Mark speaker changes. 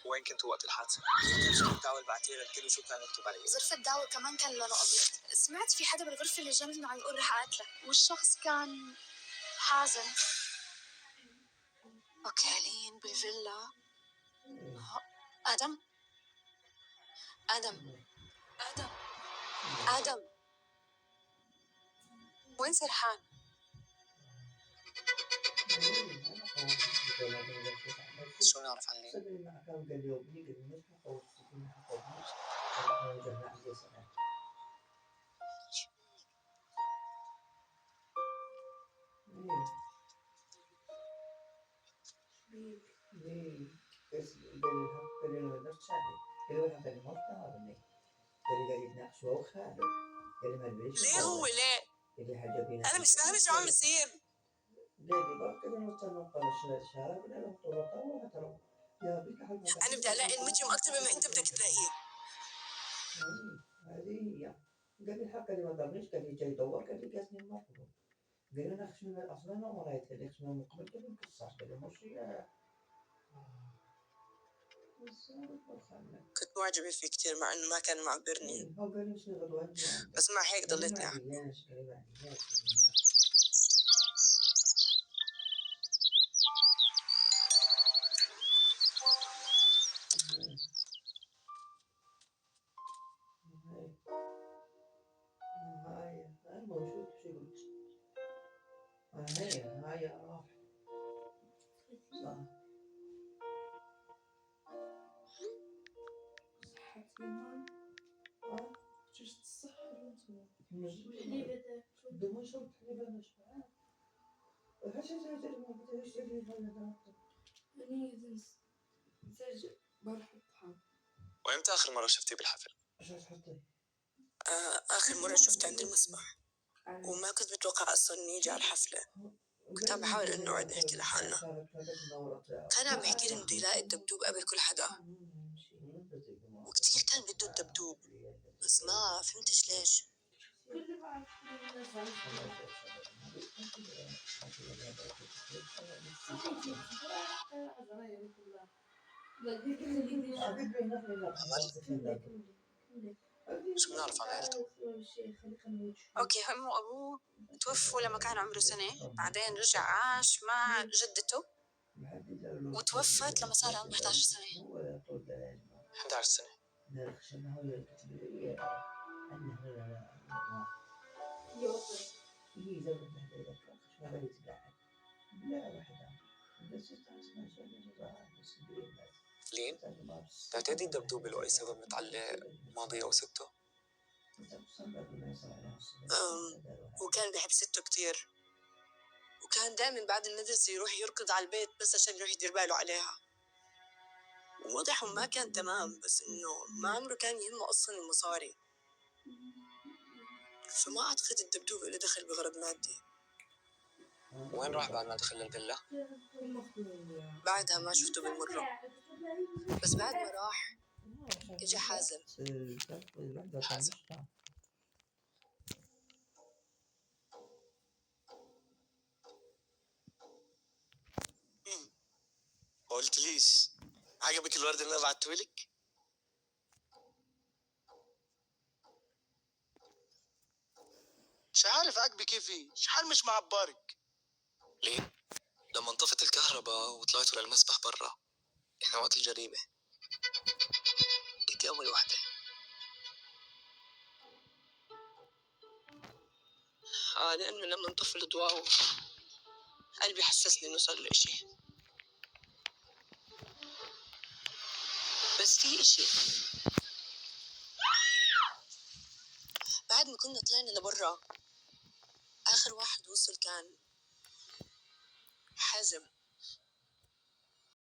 Speaker 1: وين كنتوا وقت الحادثة؟ ظرف الدعوة اللي بعتيها للكل وشو كان مكتوب عليه؟
Speaker 2: ظرف الدعوة كمان كان لونه أبيض. سمعت في حدا بالغرفة اللي جنبنا عم يقول رح أقتلك، والشخص كان حازم. وكالين بالفيلا. آدم آدم آدم آدم، وين سرحان؟
Speaker 1: شو نعرف عن لين؟
Speaker 2: ليه هو ليه؟ أنا مش فاهمة شو عم بصير. أنا بدي ألاقي المجرم أكتر مما أنت بدك تلاقيه. كنت معجبة فيه كتير مع إنه ما كان معبرني، بس مع هيك ضليتني أحبه.
Speaker 1: وإمتى آخر مرة شفتيه بالحفل؟
Speaker 2: آخر مرة شفته عند المسبح، وما كنت متوقع أصلا إني يجي على الحفلة. كنت عم بحاول إنه نقعد نحكي لحالنا. كان عم يحكي لي إنه بده يلاقي الدبدوب قبل كل حدا، وكتير كان بده الدبدوب، بس ما فهمتش ليش.
Speaker 1: شو بنعرف عن عيلته؟
Speaker 2: أوكي، أمه وأبوه توفوا لما كان عمره سنة، بعدين رجع عاش مع جدته وتوفت لما صار عمره 11 سنة.
Speaker 1: 11 سنة. لين؟ تعتقدي الدبدوب له أي سبب متعلق ماضي أو سته؟
Speaker 2: هو كان بيحب سته كتير، وكان دائما بعد المدرسة يروح يركض على البيت بس عشان يروح يدير باله عليها. وواضح ما كان تمام، بس إنه ما عمره كان يهمه أصلا المصاري، فما أعتقد الدبدوب له دخل بغرض مادي.
Speaker 1: وين راح بعد ما دخل الفيلا؟
Speaker 2: بعدها ما شفته بالمرة، بس بعد ما راح إجا حازم.
Speaker 1: حازم.
Speaker 3: ما قلتليش عجبك الورد اللي انا بعتهولك؟ مش عارف عجبك كيفي، شحال مش معبرك.
Speaker 1: ليه؟ لما انطفت الكهرباء وطلعتوا للمسبح برا، احنا وقت الجريمة، كنت أول وحدة.
Speaker 2: لأنه لما انطفى الضوء قلبي حسسني إنه صار له إشي. بس في إشي، بعد ما كنا طلعنا لبرا آخر واحد وصل كان حازم.